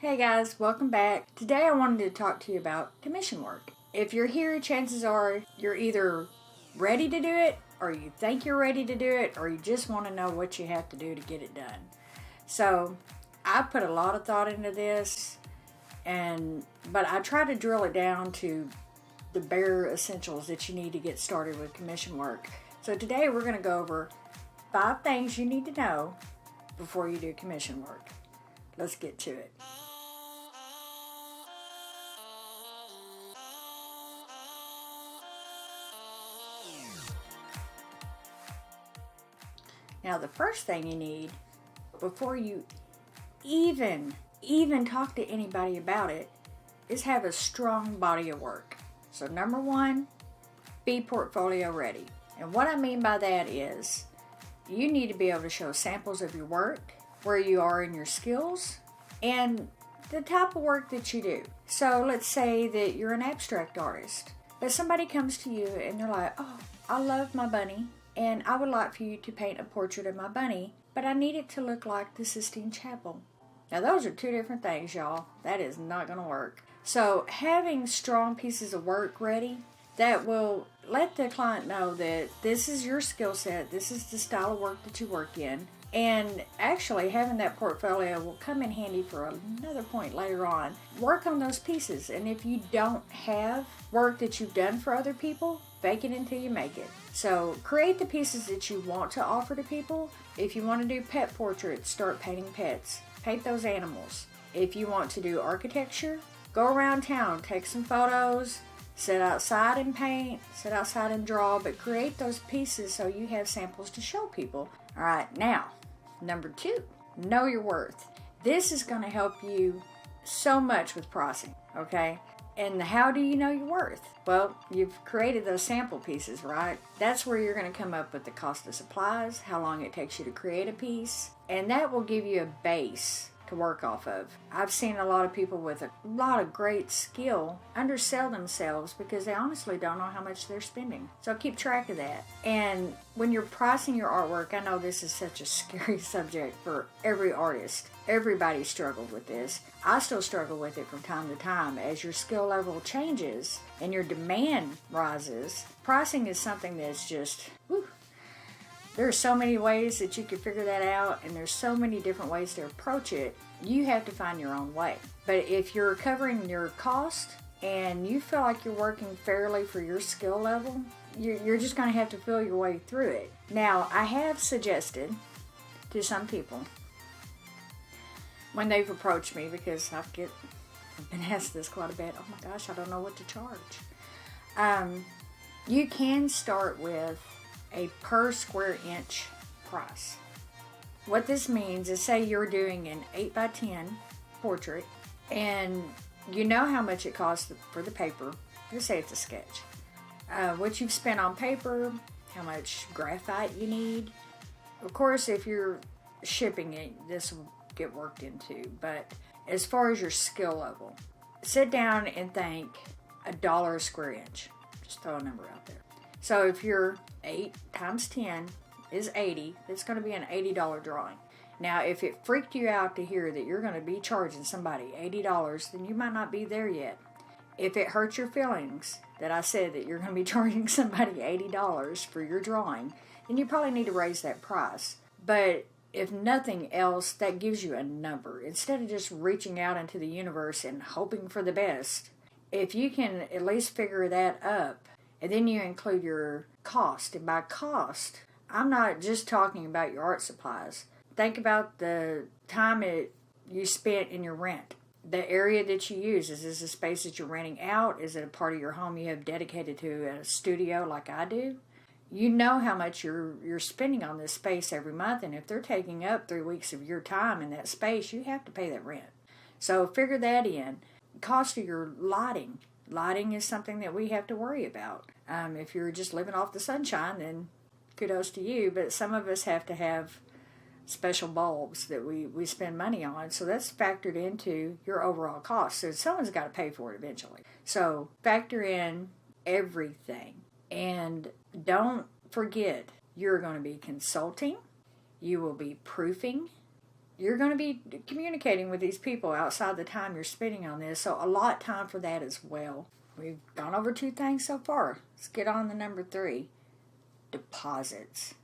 Hey guys, welcome back. Today I wanted to talk to you about commission work. If you're here, chances are you're either ready to do it, or you think you're ready to do it, or you just want to know what you have to do to get it done. So I put a lot of thought into this, but I try to drill it down to the bare essentials that you need to get started with commission work. So today we're going to go over 5 things you need to know before you do commission work. Let's get to it. Now, the first thing you need before you even talk to anybody about it is have a strong body of work. So number 1, be portfolio ready. And what I mean by that is you need to be able to show samples of your work, where you are in your skills, and the type of work that you do. So let's say that you're an abstract artist, but somebody comes to you and they're like, oh, I love my bunny, and I would like for you to paint a portrait of my bunny, but I need it to look like the Sistine Chapel. Now those are 2 different things, y'all. That is not going to work. So having strong pieces of work ready, that will let the client know that this is your skill set, this is the style of work that you work in, and actually having that portfolio will come in handy for another point later on. Work on those pieces, and if you don't have work that you've done for other people, fake it until you make it. So create the pieces that you want to offer to people. If you want to do pet portraits, start painting pets. Paint those animals. If you want to do architecture, go around town, take some photos, sit outside and paint, sit outside and draw, but create those pieces so you have samples to show people. All right, now, number 2, know your worth. This is going to help you so much with pricing, okay? And how do you know your worth? Well, you've created those sample pieces, right? That's where you're going to come up with the cost of supplies, how long it takes you to create a piece, and that will give you a base to work off of. I've seen a lot of people with a lot of great skill undersell themselves because they honestly don't know how much they're spending. So keep track of that. And when you're pricing your artwork, I know this is such a scary subject for every artist. Everybody struggled with this. I still struggle with it from time to time. As your skill level changes and your demand rises, pricing is something that's just, whew. There are so many ways that you can figure that out, and there's so many different ways to approach it. You have to find your own way. But if you're covering your cost and you feel like you're working fairly for your skill level, you're just going to have to feel your way through it. Now, I have suggested to some people when they've approached me, because I've been asked this quite a bit, oh my gosh, I don't know what to charge. You can start with a per square inch price. What this means is, say you're doing an 8x10 portrait and you know how much it costs for the paper. Let's say it's a sketch. What you've spent on paper, how much graphite you need. Of course, if you're shipping it, this will get worked into. But as far as your skill level, sit down and think $1 a square inch. Just throw a number out there. So if you're 8 times 10 is 80, it's going to be an $80 drawing. Now, if it freaked you out to hear that you're going to be charging somebody $80, then you might not be there yet. If it hurts your feelings that I said that you're going to be charging somebody $80 for your drawing, then you probably need to raise that price. But if nothing else, that gives you a number. Instead of just reaching out into the universe and hoping for the best, if you can at least figure that up, and then you include your cost. And by cost, I'm not just talking about your art supplies. Think about the time you spent in your rent. The area that you use. Is this a space that you're renting out? Is it a part of your home you have dedicated to a studio like I do? You know how much you're spending on this space every month. And if they're taking up 3 weeks of your time in that space, you have to pay that rent. So figure that in. Cost of your lighting. Lighting is something that we have to worry about. If you're just living off the sunshine, then kudos to you. But some of us have to have special bulbs that we spend money on. So that's factored into your overall cost. So someone's got to pay for it eventually. So factor in everything. And don't forget, you're going to be consulting. You will be proofing. you're going to be communicating with these people outside the time you're spending on this, so allot time for that as well. We've gone over 2 things so far. Let's get on to number 3, deposits.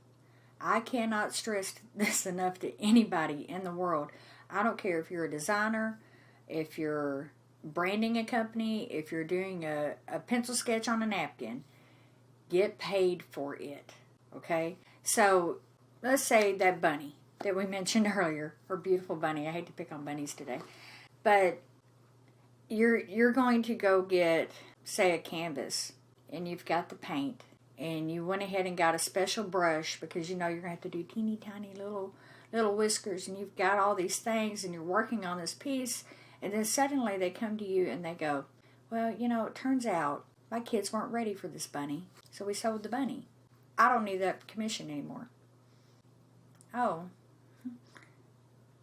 I cannot stress this enough to anybody in the world. I don't care if you're a designer, if you're branding a company, if you're doing a pencil sketch on a napkin, get paid for it, okay? So let's say that bunny that we mentioned earlier, her beautiful bunny. I hate to pick on bunnies today, but you're going to go get, say, a canvas, and you've got the paint, and you went ahead and got a special brush because you know you're going to have to do teeny tiny little whiskers, and you've got all these things, and you're working on this piece, and then suddenly they come to you and they go, well, you know, it turns out my kids weren't ready for this bunny, so we sold the bunny. I don't need that commission anymore. Oh,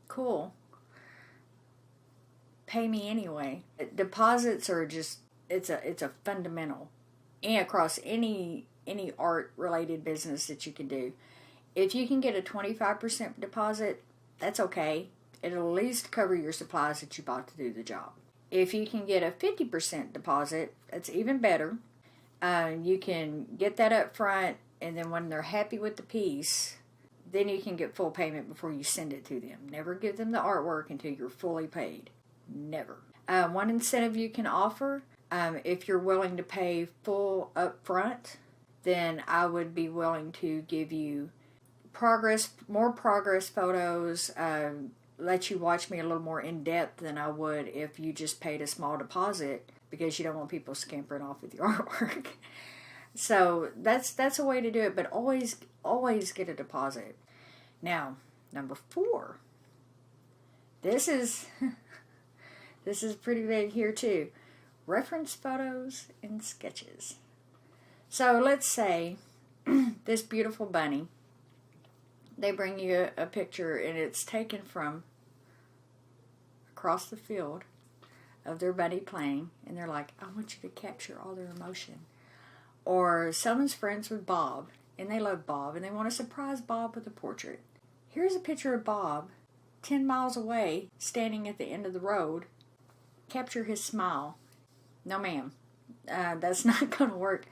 cool. Pay me anyway. Deposits are just, it's a fundamental and across any art related business that you can do. If you can get a 25% deposit, that's okay. It'll at least cover your supplies that you bought to do the job. If you can get a 50% deposit, that's even better. You can get that up front, and then when they're happy with the piece, then you can get full payment before you send it to them. Never give them the artwork until you're fully paid. Never. One incentive you can offer, if you're willing to pay full up front, then I would be willing to give you more progress photos, let you watch me a little more in depth than I would if you just paid a small deposit because you don't want people scampering off with your artwork. So that's a way to do it, but always get a deposit. Now, number 4. This is pretty big here too. Reference photos and sketches. So let's say this beautiful bunny, they bring you a picture and it's taken from across the field of their bunny playing, and they're like, I want you to capture all their emotion. Or someone's friends with Bob, and they love Bob, and they want to surprise Bob with a portrait. Here's a picture of Bob 10 miles away, standing at the end of the road. Capture his smile. No, ma'am. That's not going to work.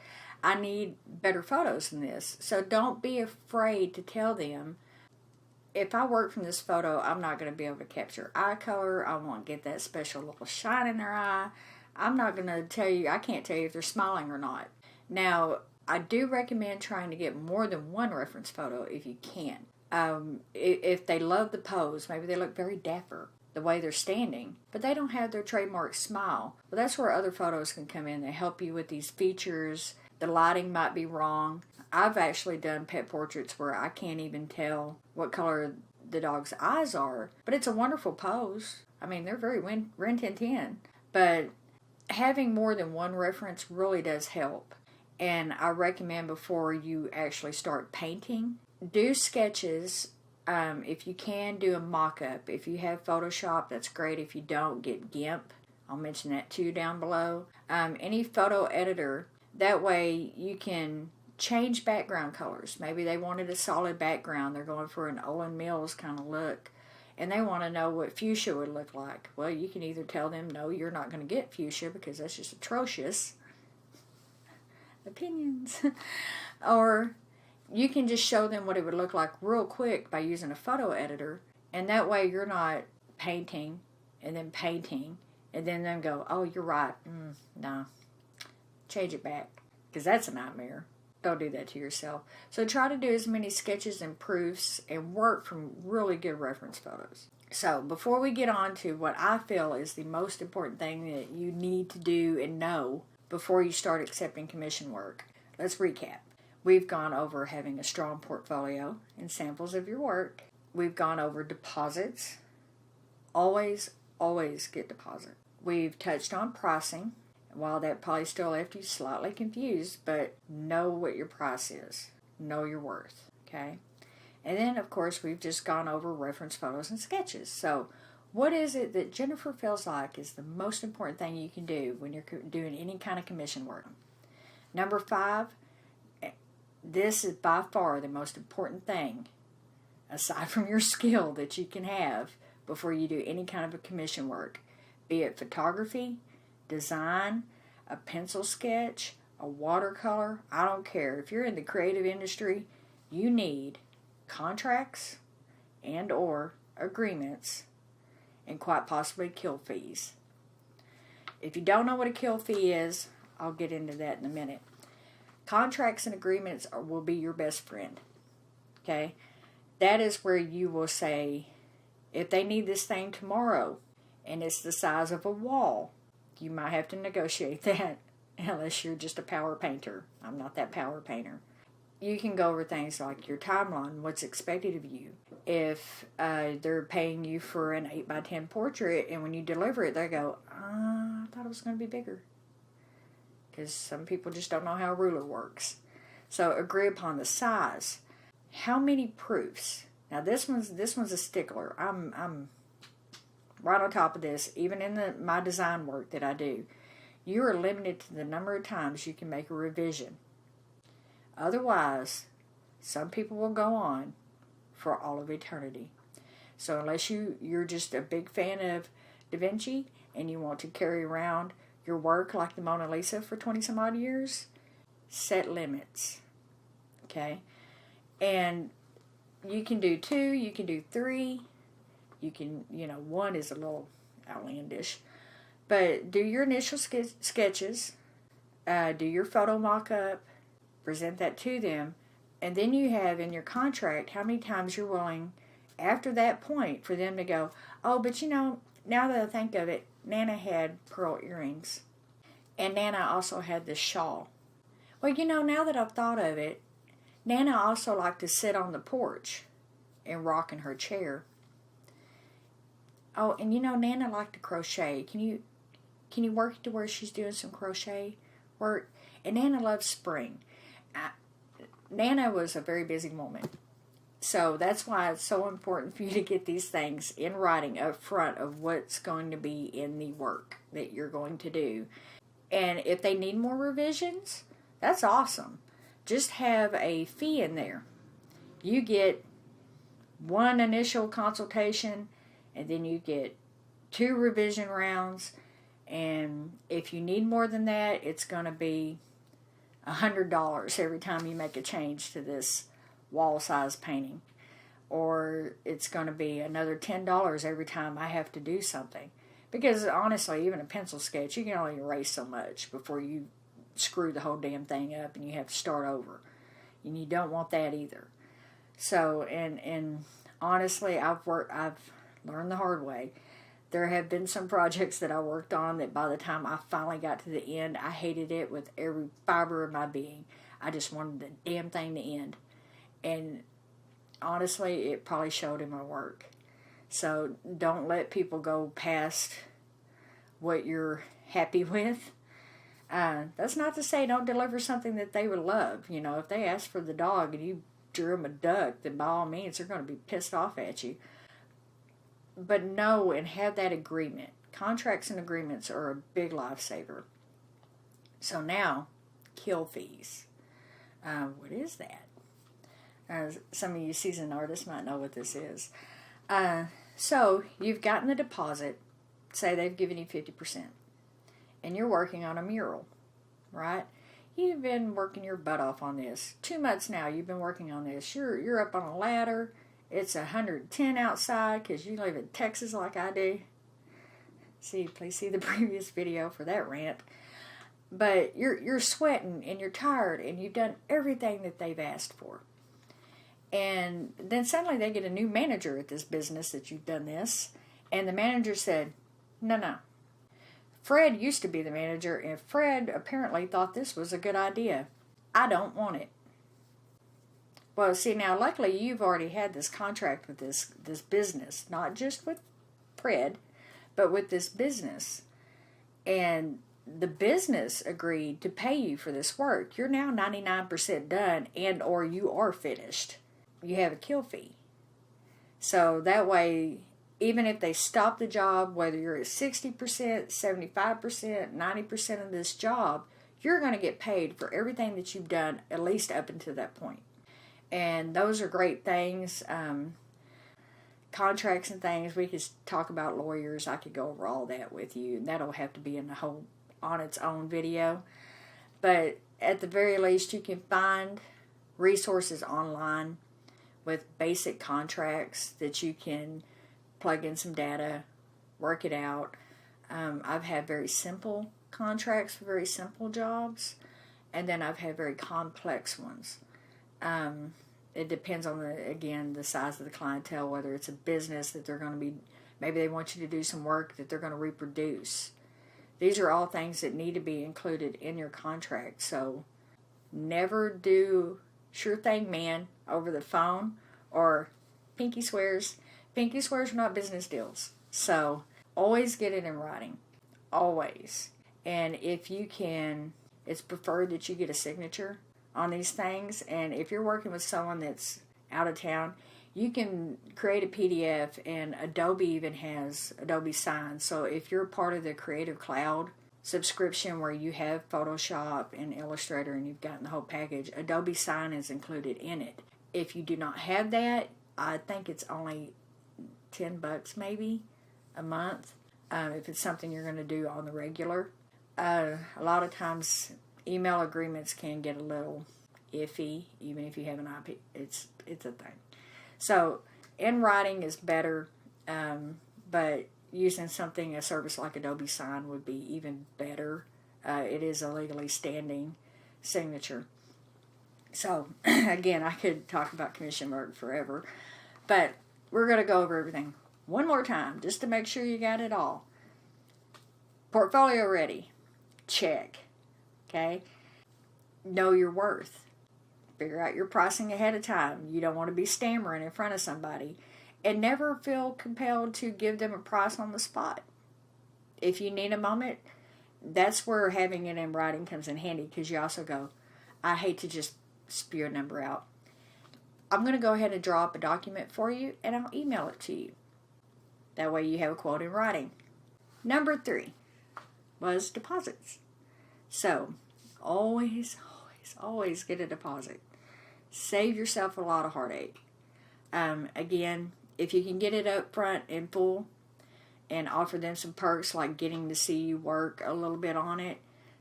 I need better photos than this. So don't be afraid to tell them, if I work from this photo, I'm not going to be able to capture eye color. I won't get that special little shine in their eye. I'm not going to tell you, I can't tell you if they're smiling or not. Now, I do recommend trying to get more than one reference photo if you can. If they love the pose, maybe they look very dapper the way they're standing, but they don't have their trademark smile. Well, that's where other photos can come in. They help you with these features. The lighting might be wrong. I've actually done pet portraits where I can't even tell what color the dog's eyes are, but it's a wonderful pose. I mean, they're very Rin Tin Tin, but having more than one reference really does help. And I recommend before you actually start painting, do sketches. If you can, do a mock-up. If you have Photoshop, that's great. If you don't, get GIMP. I'll mention that too down below. Any photo editor, that way you can change background colors. Maybe they wanted a solid background. They're going for an Olin Mills kind of look, and they want to know what fuchsia would look like. Well, you can either tell them, no, you're not going to get fuchsia because that's just atrocious. Opinions. Or you can just show them what it would look like real quick by using a photo editor, and that way you're not painting and then them go, oh, you're right. No. Change it back, because that's a nightmare. Don't do that to yourself. So try to do as many sketches and proofs and work from really good reference photos. So before we get on to what I feel is the most important thing that you need to do and know before you start accepting commission work, let's recap. We've gone over having a strong portfolio and samples of your work. We've gone over deposits. Always get deposit. We've touched on pricing. While that probably still left you slightly confused, but know what your price is. Know your worth, okay? And then, of course, we've just gone over reference photos and sketches. So what is it that Jennifer feels like is the most important thing you can do when you're doing any kind of commission work? Number 5, this is by far the most important thing, aside from your skill that you can have, before you do any kind of a commission work, be it photography, design, a pencil sketch, a watercolor. I don't care. If you're in the creative industry, you need contracts and or agreements, and quite possibly kill fees. If you don't know what a kill fee is, I'll get into that in a minute. Contracts and agreements will be your best friend. Okay? That is where you will say, if they need this thing tomorrow and it's the size of a wall, you might have to negotiate that unless you're just a power painter. I'm not that power painter. You can go over things like your timeline, what's expected of you. If they're paying you for an 8x10 portrait and when you deliver it, they go, I thought it was going to be bigger. Because some people just don't know how a ruler works. So agree upon the size. How many proofs? Now this one's a stickler. I'm right on top of this. Even in my design work that I do, you are limited to the number of times you can make a revision. Otherwise, some people will go on for all of eternity. So unless you're just a big fan of Da Vinci and you want to carry around your work like the Mona Lisa for 20 some odd years, set limits. Okay? And you can do 2, you can do 3, you can, 1 is a little outlandish. But do your initial sketches, do your photo mock-up, present that to them, and then you have in your contract how many times you're willing, after that point, for them to go, oh, but now that I think of it, Nana had pearl earrings, and Nana also had this shawl. Well, now that I've thought of it, Nana also liked to sit on the porch and rock in her chair. Oh, and Nana liked to crochet. Can you work to where she's doing some crochet work? And Nana loves spring. Nana was a very busy woman. So that's why it's so important for you to get these things in writing up front of what's going to be in the work that you're going to do. And if they need more revisions, that's awesome. Just have a fee in there. You get 1 initial consultation, and then you get 2 revision rounds. And if you need more than that, it's going to be $100 every time you make a change to this wall size painting. Or it's going to be another $10 every time I have to do something. Because honestly, even a pencil sketch, you can only erase so much before you screw the whole damn thing up and you have to start over. And you don't want that either. So, and honestly, I've learned the hard way. There have been some projects that I worked on that by the time I finally got to the end, I hated it with every fiber of my being. I just wanted the damn thing to end. And honestly, it probably showed in my work. So don't let people go past what you're happy with. That's not to say don't deliver something that they would love. If they ask for the dog and you drew them a duck, then by all means they're going to be pissed off at you. But know and have that agreement. Contracts and agreements are a big lifesaver. So now, kill fees. What is that? Some of you seasoned artists might know what this is. So you've gotten the deposit. Say they've given you 50%. And you're working on a mural, right? You've been working your butt off on this. 2 months now you've been working on this. You're up on a ladder. It's 110 outside because you live in Texas like I do. Please see the previous video for that rant. But you're sweating and you're tired and you've done everything that they've asked for. And then suddenly they get a new manager at this business that you've done this. And the manager said, no. Fred used to be the manager, and Fred apparently thought this was a good idea. I don't want it. Well, see, now, luckily, you've already had this contract with this business, not just with Fred, but with this business. And the business agreed to pay you for this work. You're now 99% done, and or you are finished. You have a kill fee. So that way, even if they stop the job, whether you're at 60%, 75%, 90% of this job, you're going to get paid for everything that you've done, at least up until that point. And those are great things. contracts and things, we could talk about lawyers. I could go over all that with you, and that'll have to be in the whole on its own video. But at the very least, you can find resources online with basic contracts that you can plug in some data, work it out. I've had very simple contracts for very simple jobs, and then I've had very complex ones. It depends on, the size of the clientele, whether it's a business that they're going to be, maybe they want you to do some work that they're going to reproduce. These are all things that need to be included in your contract. So never do sure thing man over the phone or pinky swears. Pinky swears are not business deals. So always get it in writing. Always. And if you can, it's preferred that you get a signature on these things. And if you're working with someone that's out of town, you can create a PDF, and Adobe even has Adobe Sign. So if you're part of the Creative Cloud subscription where you have Photoshop and Illustrator and you've gotten the whole package, Adobe Sign is included in it. If you do not have that, I think it's only $10 maybe a month if it's something you're going to do on the regular. A lot of times email agreements can get a little iffy, even if you have an IP. It's a thing. So in writing is better, but using a service like Adobe Sign would be even better. It is a legally standing signature. So again, I could talk about commission work forever, but we're going to go over everything one more time just to make sure you got it all. Portfolio ready. Check. Okay. Know your worth. Figure out your pricing ahead of time. You don't want to be stammering in front of somebody. And never feel compelled to give them a price on the spot. If you need a moment, that's where having it in writing comes in handy, because you also go, I hate to just spew a number out. I'm going to go ahead and draw up a document for you, and I'll email it to you. That way you have a quote in writing. Number 3 was deposits. So, always get a deposit. Save yourself a lot of heartache. Again, if you can get it up front and full and offer them some perks like getting to see you work a little bit on it,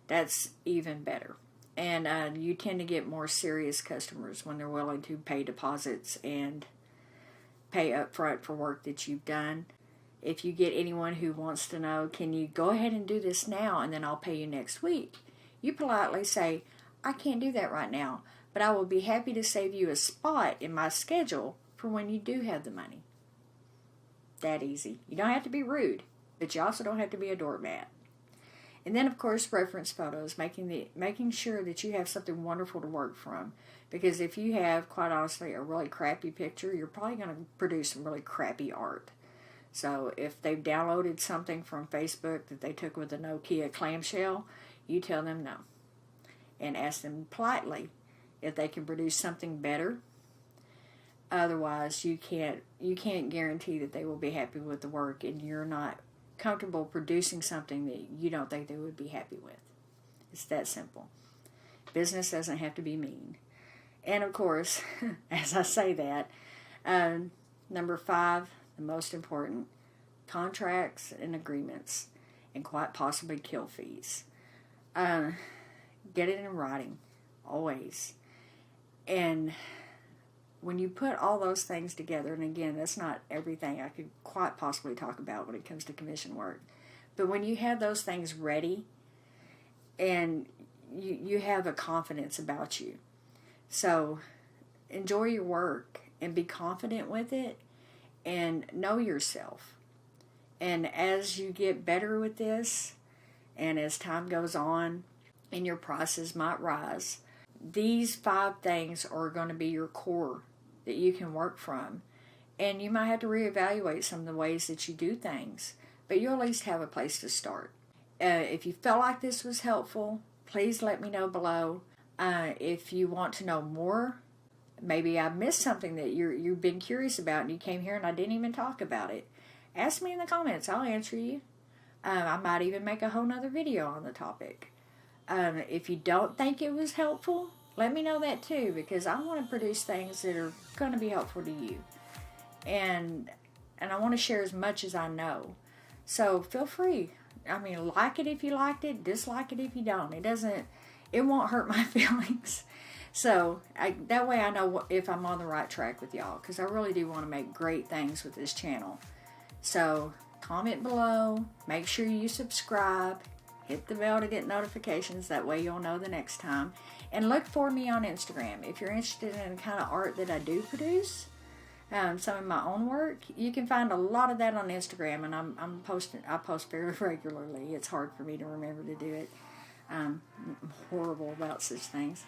that's even better. And you tend to get more serious customers when they're willing to pay deposits and pay up front for work that you've done. If you get anyone who wants to know, can you go ahead and do this now and then I'll pay you next week? You politely say, I can't do that right now, but I will be happy to save you a spot in my schedule for when you do have the money. That easy. You don't have to be rude, but you also don't have to be a doormat. And then, of course, reference photos, making sure that you have something wonderful to work from. Because if you have, quite honestly, a really crappy picture, you're probably going to produce some really crappy art. So if they've downloaded something from Facebook that they took with a Nokia clamshell, you tell them no. And ask them politely if they can produce something better. Otherwise, you can't guarantee that they will be happy with the work, and you're not comfortable producing something that you don't think they would be happy with. It's that simple. Business doesn't have to be mean. And of course, as I say that, number 5, the most important, contracts and agreements, and quite possibly kill fees. Get it in writing, always. And when you put all those things together, and again, that's not everything I could quite possibly talk about when it comes to commission work, but when you have those things ready, and you have a confidence about you. So enjoy your work and be confident with it and know yourself. And as you get better with this, and as time goes on and your prices might rise, these 5 things are going to be your core that you can work from. And you might have to reevaluate some of the ways that you do things, but you'll at least have a place to start. If you felt like this was helpful, please let me know below. If you want to know more, maybe I missed something that you've been curious about and you came here and I didn't even talk about it, ask me in the comments. I'll answer you. I might even make a whole nother video on the topic. If you don't think it was helpful, let me know that too, because I want to produce things that are going to be helpful to you. And and I want to share as much as I know. So feel free. I mean, like it if you liked it, dislike it if you don't. It won't hurt my feelings. So that way I know if I'm on the right track with y'all, because I really do want to make great things with this channel. So comment below, make sure you subscribe, hit the bell to get notifications, that way you'll know the next time. And look for me on Instagram. If you're interested in the kind of art that I do produce, some of my own work, you can find a lot of that on Instagram, and I post very regularly. It's hard for me to remember to do it. I'm horrible about such things.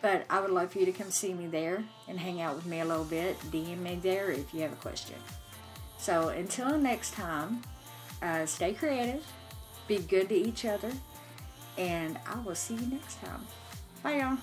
But I would love for you to come see me there and hang out with me a little bit. DM me there if you have a question. So until next time, stay creative, be good to each other, and I will see you next time. Bye, y'all.